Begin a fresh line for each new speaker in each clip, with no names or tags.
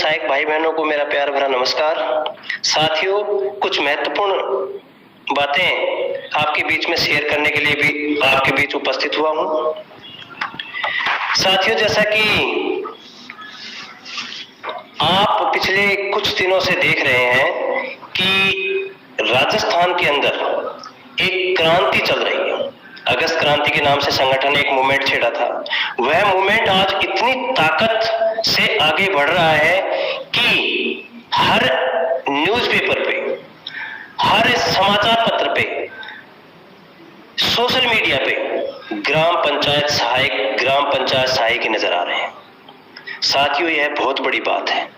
सहायक भाई बहनों को मेरा प्यार भरा नमस्कार। साथियों, कुछ महत्वपूर्ण बातें आपके बीच में शेयर करने के लिए भी आपके बीच उपस्थित हुआ हूं। साथियों, जैसा कि आप पिछले कुछ दिनों से देख रहे हैं कि राजस्थान के अंदर एक क्रांति चल रही है। अगस्त क्रांति के नाम से संगठन ने एक मूवमेंट छेड़ा था। वह मूवमेंट आज इतनी ताकत से आगे बढ़ रहा है कि हर न्यूज़पेपर पे, हर समाचार पत्र पे, सोशल मीडिया पे ग्राम पंचायत सहायक ही नजर आ रहे हैं। साथियों, यह बहुत बड़ी बात है।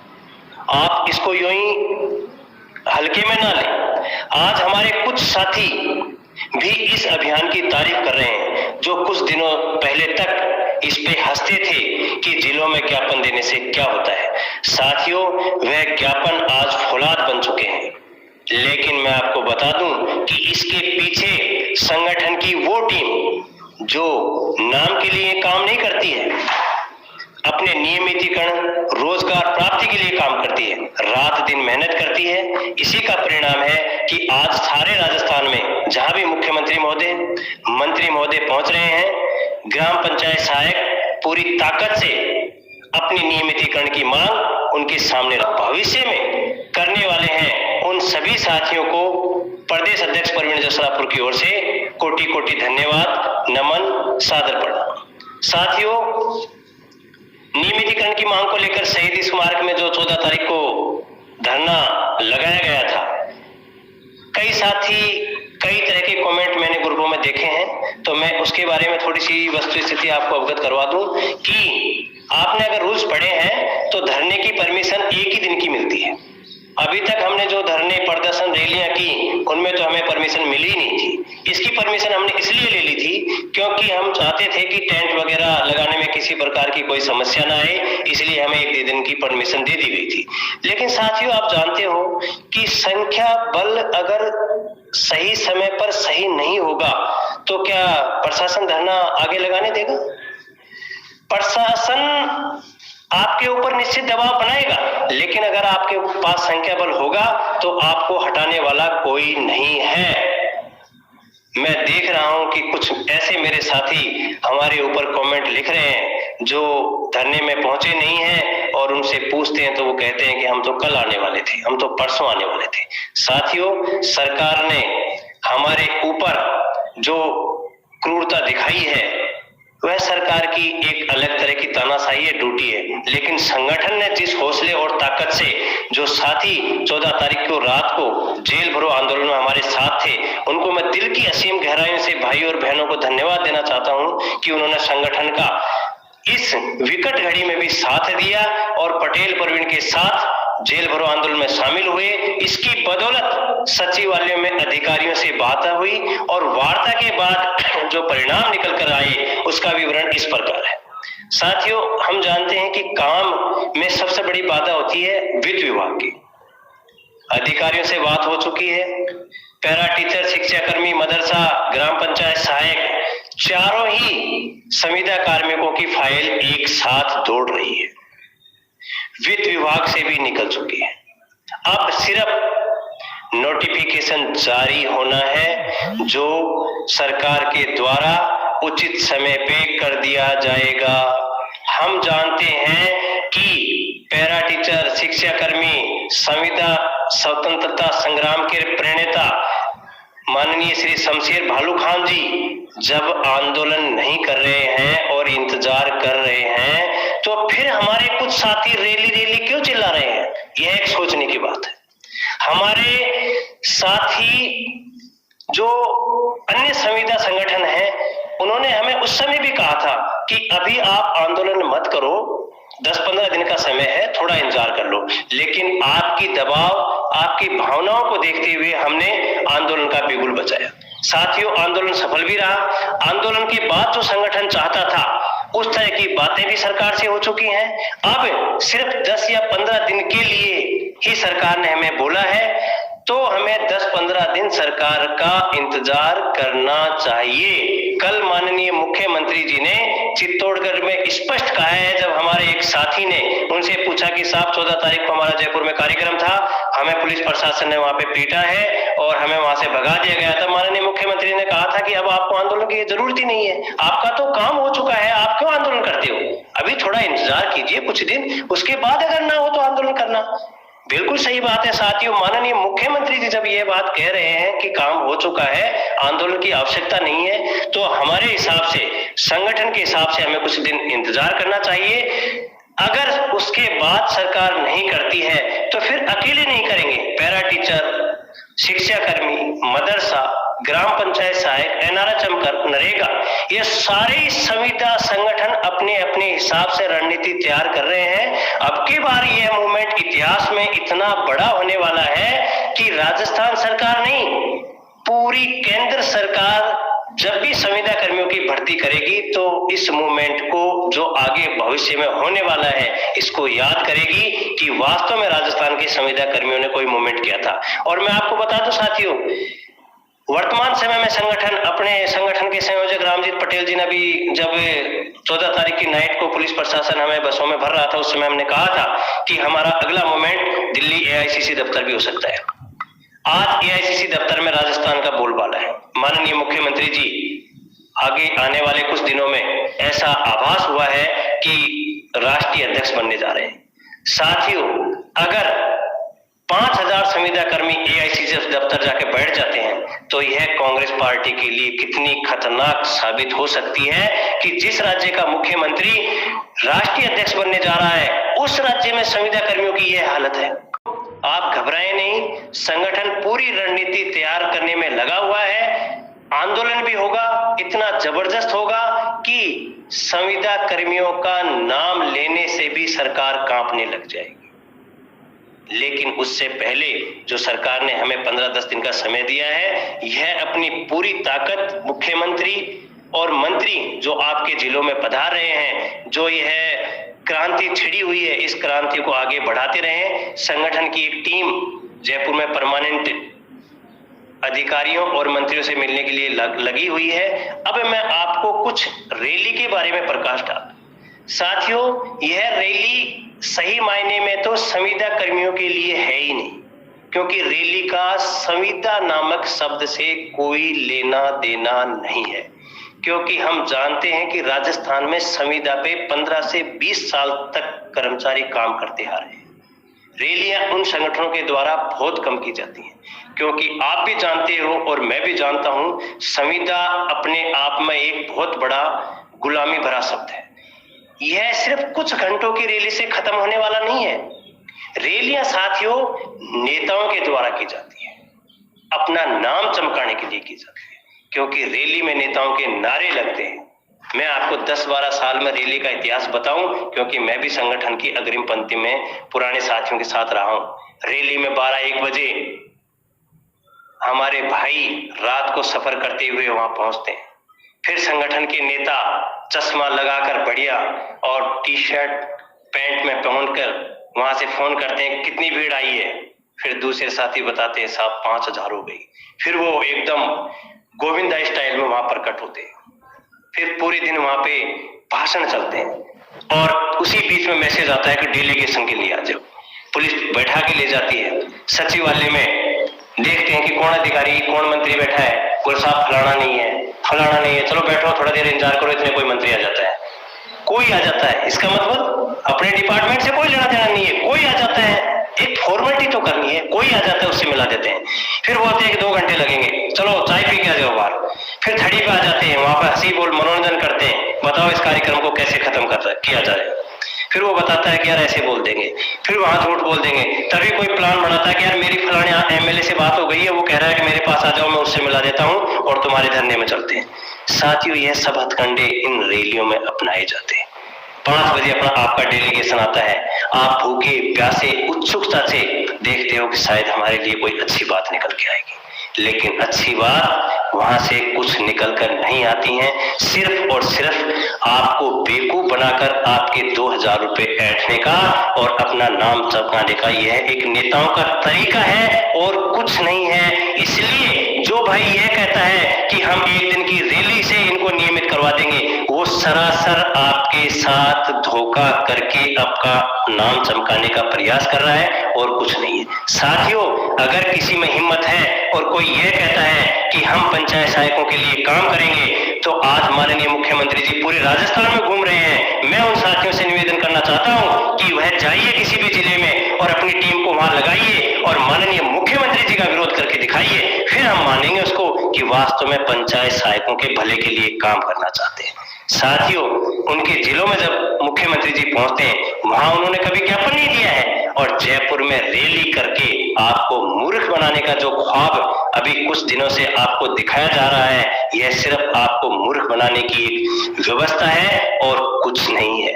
आप इसको यूं ही हल्के में ना लें। आज हमारे कुछ साथी भी इस अभियान की तारीफ कर रहे हैं, जो कुछ दिनों पहले तक इस पे हंसते थे कि जिलों में ज्ञापन देने से क्या होता है। साथियों, वह ज्ञापन आज फौलाद बन चुके हैं। लेकिन मैं आपको बता दूं कि इसके पीछे संगठन की वो टीम जो नाम के लिए काम नहीं करती है, अपने नियमितीकरण, रोजगार प्राप्ति के लिए काम करती है, रात दिन मेहनत करती है। इसी का परिणाम है कि आज सारे राजस्थान में जहां भी मुख्यमंत्री महोदय, मंत्री महोदय पहुंच रहे हैं, ग्राम पंचायत सहायक पूरी ताकत से अपनी नियमितीकरण की मांग उनके सामने भविष्य में करने वाले हैं। उन सभी साथियों को प्रदेश अध्यक्ष प्रवीण जसरापुर की ओर से कोटि कोटि धन्यवाद, नमन, सादर प्रणाम। साथियों, नियमितीकरण की मांग को लेकर शहीद स्मारक में जो 14 तारीख को धरना लगाया गया था, कई साथी कई तरह के कमेंट मैंने ग्रुपों में देखे हैं, तो मैं उसके बारे में थोड़ी सी वस्तुस्थिति आपको अवगत करवा दूं कि आपने अगर रूल्स पढ़े हैं तो धरने की परमिशन एक ही दिन की मिलती है। अभी तक हमने जो धरने, प्रदर्शन, रैलियां की, उनमें तो हमें परमिशन मिली ही नहीं थी। इसकी परमिशन हमने इसलिए ले ली थी क्योंकि हम चाहते थे कि टेंट वगैरह लगाने में किसी प्रकार की कोई समस्या ना आए, इसलिए हमें एक दिन की परमिशन दे दी गई थी। लेकिन साथियों, आप जानते हो कि संख्या बल अगर सही समय पर सही नहीं होगा तो क्या प्रशासन धरना आगे लगाने देगा? प्रशासन आपके ऊपर निश्चित दबाव बनाएगा, लेकिन अगर आपके पास संख्या बल होगा तो आपको हटाने वाला कोई नहीं है। मैं देख रहा हूं कि कुछ ऐसे मेरे साथी हमारे ऊपर कमेंट लिख रहे हैं जो धरने में पहुंचे नहीं हैं, और उनसे पूछते हैं तो वो कहते हैं कि हम तो कल आने वाले थे, हम तो परसों आने वाले थे। साथियों, सरकार ने हमारे ऊपर जो क्रूरता दिखाई है वह सरकार की एक अलग तरह की तानाशाही है, ड्यूटी है। लेकिन संगठन ने जिस हौसले और ताकत से जो साथी 14 तारीख को रात को जेल भरो आंदोलन में हमारे साथ थे, उनको मैं दिल की असीम गहराइयों से भाई और बहनों को धन्यवाद देना चाहता हूं कि उन्होंने संगठन का इस विकट घड़ी में भी साथ दिया और पटेल प्रवीण के साथ जेल भरो आंदोलन में शामिल हुए। इसकी बदौलत सचिवालय में अधिकारियों से बात हुई और वार्ता के बाद जो परिणाम निकल कर आए उसका विवरण इस प्रकार है। साथियों, हम जानते हैं कि काम में सबसे बड़ी बाधा होती है वित्त विभाग की। अधिकारियों से बात हो चुकी है। पैरा टीचर, शिक्षाकर्मी, मदरसा, ग्राम पंचायत सहायक, चारों ही संविदा कार्मिकों की फाइल एक साथ दौड़ रही है। वित्त विभाग से भी निकल चुकी है। अब सिर्फ नोटिफिकेशन जारी होना है जो सरकार के द्वारा उचित समय पे कर दिया जाएगा। हम जानते हैं कि पैरा टीचर, शिक्षाकर्मी, संविदा स्वतंत्रता संग्राम के प्रणेता माननीय श्री शमशेर भालू खान जी जब आंदोलन नहीं कर रहे हैं और इंतजार कर रहे हैं, तो फिर हमारे कुछ साथी रैली क्यों चिल्ला रहे हैं? यह एक सोचने की बात है। हमारे साथी जो अन्य संविदा संगठन है, उन्होंने हमें उस समय भी कहा था कि अभी आप आंदोलन मत करो, 10-15 दिन का समय है, थोड़ा इंतजार कर लो। लेकिन आपकी दबाव, आपकी भावनाओं को देखते हुए हमने आंदोलन का बिगुल बजाया। साथियों, आंदोलन सफल भी रहा। आंदोलन के बाद जो संगठन चाहता था उस तरह की बातें भी सरकार से हो चुकी हैं। अब सिर्फ 10 या 15 दिन के लिए ही सरकार ने हमें बोला है, तो हमें 10-15 दिन सरकार का इंतजार करना चाहिए। कल माननीय मुख्यमंत्री जी ने चित्तौड़गढ़ में स्पष्ट कहा है, जब हमारे एक साथी ने उनसे पूछा कि साहब 14 तारीख को हमारा जयपुर में कार्यक्रम था, हमें पुलिस प्रशासन ने वहां पे पीटा है और हमें वहां से भगा दिया गया था। माननीय मुख्यमंत्री ने कहा था कि अब आपको आंदोलन की जरूरत ही नहीं है, आपका तो काम हो चुका है, आप क्यों आंदोलन करते हो, अभी थोड़ा इंतजार कीजिए कुछ दिन, उसके बाद अगर ना हो तो आंदोलन करना। बिल्कुल सही बात है साथियों, माननीय मुख्यमंत्री जी जब ये बात कह रहे हैं कि काम हो चुका है, आंदोलन की आवश्यकता नहीं है, तो हमारे हिसाब से, संगठन के हिसाब से हमें कुछ दिन इंतजार करना चाहिए। अगर उसके बाद सरकार नहीं करती है तो फिर अकेले नहीं करेंगे, पैरा टीचर, शिक्षाकर्मी, मदरसा, ग्राम पंचायत सहायक, एनआरएच, नरेगा, ये सारे संविदा संगठन अपने अपने हिसाब से रणनीति तैयार कर रहे हैं। अब की बार यह मूवमेंट इतिहास में इतना बड़ा होने वाला है कि राजस्थान सरकार नहीं, पूरी केंद्र सरकार जब भी संविदा कर्मियों की भर्ती करेगी तो इस मूवमेंट को, जो आगे भविष्य में होने वाला है, इसको याद करेगी कि वास्तव में राजस्थान के संविदा कर्मियों ने कोई मूवमेंट किया था। और मैं आपको बता दूं साथियों, वर्तमान समय में संगठन, अपने संगठन के संयोजक रामजीत पटेल जी ने भी, जब 14 तारीख की नाइट को पुलिस प्रशासन हमें बसों में भर रहा था, उस समय हमने कहा था कि हमारा अगला मूवमेंट दिल्ली एआईसीसी दफ्तर भी हो सकता है। आज एआईसीसी दफ्तर में राजस्थान का बोलबाला है। माननीय मुख्यमंत्री जी आगे आने वाले कुछ दिनों में ऐसा आभास हुआ है कि राष्ट्रीय अध्यक्ष बनने जा रहे हैं। साथियों, अगर 5000 संविदा कर्मी एआईसीसी दफ्तर जाके बैठ जाते हैं तो यह कांग्रेस पार्टी के लिए कितनी खतरनाक साबित हो सकती है कि जिस राज्य का मुख्यमंत्री राष्ट्रीय अध्यक्ष बनने जा रहा है, उस राज्य में संविदा कर्मियों की यह हालत है। आप घबराएं नहीं, संगठन पूरी रणनीति तैयार करने में लगा हुआ है। आंदोलन भी होगा, इतना जबरदस्त होगा कि संविदा कर्मियों का नाम लेने से भी सरकार कांपने लग जाएगी। लेकिन उससे पहले जो सरकार ने हमें 15-10 दिन का समय दिया है, यह अपनी पूरी ताकत, मुख्यमंत्री और मंत्री जो आपके जिलों में पधार रहे हैं, जो यह क्रांति छिड़ी हुई है, इस क्रांति को आगे बढ़ाते रहें। संगठन की एक टीम जयपुर में परमानेंट अधिकारियों और मंत्रियों से मिलने के लिए लगी हुई है। अब मैं आपको कुछ रैली के बारे में प्रकाश डालूं। साथियों, यह रैली सही मायने में तो संविदा कर्मियों के लिए है ही नहीं, क्योंकि रैली का संविदा नामक शब्द से कोई लेना देना नहीं है, क्योंकि हम जानते हैं कि राजस्थान में संविदा पे 15 से 20 साल तक कर्मचारी काम करते आ रहे हैं। रैलियां उन संगठनों के द्वारा बहुत कम की जाती हैं, क्योंकि आप भी जानते हो और मैं भी जानता हूं, संविदा अपने आप में एक बहुत बड़ा गुलामी भरा शब्द है। यह सिर्फ कुछ घंटों की रैली से खत्म होने वाला नहीं है। रैलियां साथियों नेताओं के द्वारा की जाती है, अपना नाम चमकाने के लिए की जाती है, क्योंकि रैली में नेताओं के नारे लगते हैं। मैं आपको 10-12 साल में रैली का इतिहास बताऊं, क्योंकि मैं भी संगठन की अग्रिम पंक्ति में पुराने साथियों के साथ रहा हूं। रैली में 12-1 बजे हमारे भाई रात को सफर करते हुए वहां पहुंचते हैं। फिर संगठन के नेता चश्मा लगाकर बढ़िया और टी-शर्ट पैंट में पहनकर वहां से फोन करते हैं कितनी भीड़ आई है। फिर दूसरे साथी बताते हैं साहब 5000 हो गई। फिर वो एकदम गोविंदा स्टाइल में वहां प्रकट होते हैं। फिर पूरे दिन वहां पे भाषण चलते हैं और उसी बीच में मैसेज आता है कि डेलीगेशन के लिए आ जाओ। पुलिस बैठा के ले जाती है। सचिवालय में देखते हैं कि कौन अधिकारी कौन मंत्री बैठा है, कोई साहब फलाना नहीं है, चलो बैठो थोड़ा देर इंतजार करो, इतने कोई मंत्री आ जाता है, कोई आ जाता है। इसका मतलब अपने डिपार्टमेंट से कोई लेना देना नहीं है, कोई आ जाता है, एक फॉर्मेलिटी तो करनी है, कोई आ जाता है उससे मिला देते हैं। फिर बोलते हैं कि 2 घंटे लगेंगे, चलो चाय पी के आ जाओ बाहर। फिर थड़ी पे आ जाते हैं, वहां पर हंसी बोल मनोरंजन करते हैं, बताओ इस कार्यक्रम को कैसे खत्म किया जाए। फिर वो बताता है कि यार ऐसे बोल देंगे, फिर वहां झूठ बोल देंगे। तभी कोई प्लान बनाता है कि यार मेरी फलाने एमएलए से बात हो गई है, वो कह रहा है कि मेरे पास आ जाओ, मैं उससे मिला देता हूं और तुम्हारे धरने में चलते हैं। साथियों, यह सब हथकंडे इन रैलियों में अपनाए जाते हैं। 5 बजे अपना आपका डेलीगेशन आता है, आप भूखे प्यासे उत्सुकता से देखते हो कि शायद हमारे लिए कोई अच्छी बात निकल के आएगी, लेकिन अच्छी बात वहां से कुछ निकल कर नहीं आती हैं। सिर्फ और सिर्फ आपको बेवकूफ बनाकर आपके 2000 रुपए ऐंठने का और अपना नाम चमकाने का यह एक नेताओं का तरीका है और कुछ नहीं है। इसलिए जो भाई यह कहता है कि हम एक दिन की रैली से इनको नियमित करवा देंगे, वो सरासर आपके साथ धोखा करके आपका नाम चमकाने का प्रयास कर रहा है और कुछ नहीं है। साथियों, अगर किसी में हिम्मत है और कोई यह कहता है कि हम पंचायत सहायकों के लिए काम करेंगे, तो आज माननीय मुख्यमंत्री जी पूरे राजस्थान में घूम रहे हैं। मैं उन साथियों से निवेदन करना चाहता हूं कि वह जाइए किसी भी जिले में और अपनी टीम को वहां लगाइए और माननीय मुख्यमंत्री जी का विरोध करके दिखाइए, फिर हम मानेंगे उसको कि वास्तव में पंचायत सहायकों के भले के लिए काम करना चाहते हैं। साथियों, उनके जिलों में जब मुख्यमंत्री जी पहुंचते हैं, वहां उन्होंने कभी ज्ञापन नहीं दिया है और जयपुर में रैली करके आपको मूर्ख बनाने का जो ख्वाब अभी कुछ दिनों से आपको दिखाया जा रहा है, यह सिर्फ आपको मूर्ख बनाने की एक व्यवस्था है और कुछ नहीं है।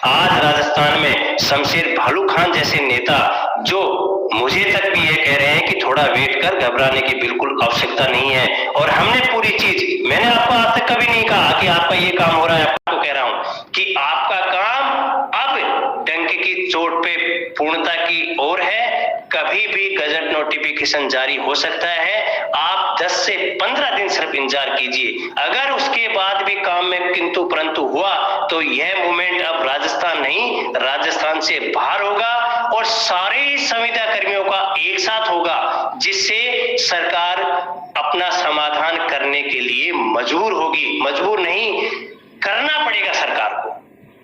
आज राजस्थान में शमशेर भालू खान जैसे नेता, जो मुझे तक भी ये कह रहे हैं कि थोड़ा वेट कर, घबराने की बिल्कुल आवश्यकता नहीं है और हमने पूरी चीज, मैंने आपको आज तक कभी नहीं कहा कि आपका ये काम हो रहा है। आपको कह रहा हूं कि आपका काम अब डंके की चोट पे पूर्णता की ओर है। कभी भी गजट नोटिफिकेशन जारी हो सकता है। आप 10 से 15 दिन सिर्फ इंतजार कीजिए। अगर उसके बाद भी काम में किंतु परंतु हुआ तो यह मूवमेंट अब राजस्थान नहीं, राजस्थान से बाहर होगा और सारे संविदा कर्मियों का एक साथ होगा, जिससे सरकार अपना समाधान करने के लिए मजबूर होगी। मजबूर नहीं, करना पड़ेगा सरकार को,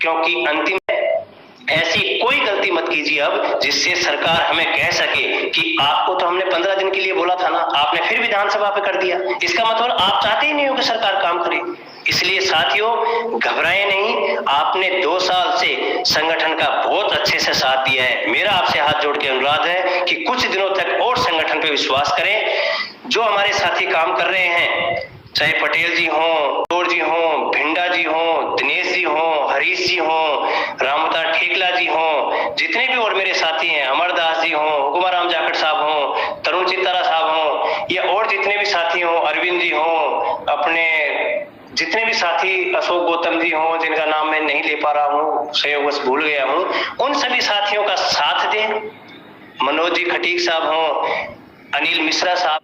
क्योंकि अंतिम ऐसी कोई गलती मत कीजिए अब जिससे सरकार हमें कह सके कि आपको तो हमने 15 दिन के लिए बोला था ना, आपने फिर विधानसभा पे कर दिया। इसका मतलब आप चाहते ही नहीं हो कि सरकार काम करे। इसलिए साथियों, घबराए नहीं। आपने 2 साल से संगठन का बहुत अच्छे से साथ दिया है। मेरा आपसे हाथ जोड़ के अनुरोध है कि कुछ दिनों तक और संगठन पे विश्वास करें। जो हमारे साथी काम कर रहे हैं, चाहे पटेल जी हों, तोड़ जी हों, भिंडा जी हों, दिनेश जी हों, हरीश जी हों, रामवतार ठेकला जी हों, जितने भी और मेरे साथी हैं, अमरदास जी हों, हुकुमाराम जाखड़ साहब हों, तरुण चित्तारा साहब हों, या और जितने भी साथी हों, अरविंद जी हों, अपने जितने भी साथी, अशोक गौतम जी हों, जिनका नाम मैं नहीं ले पा रहा हूँ, संयोगवश भूल गया हूँ, उन सभी साथियों का साथ दें। मनोज जी खटीक साहब हों, अनिल मिश्रा साहब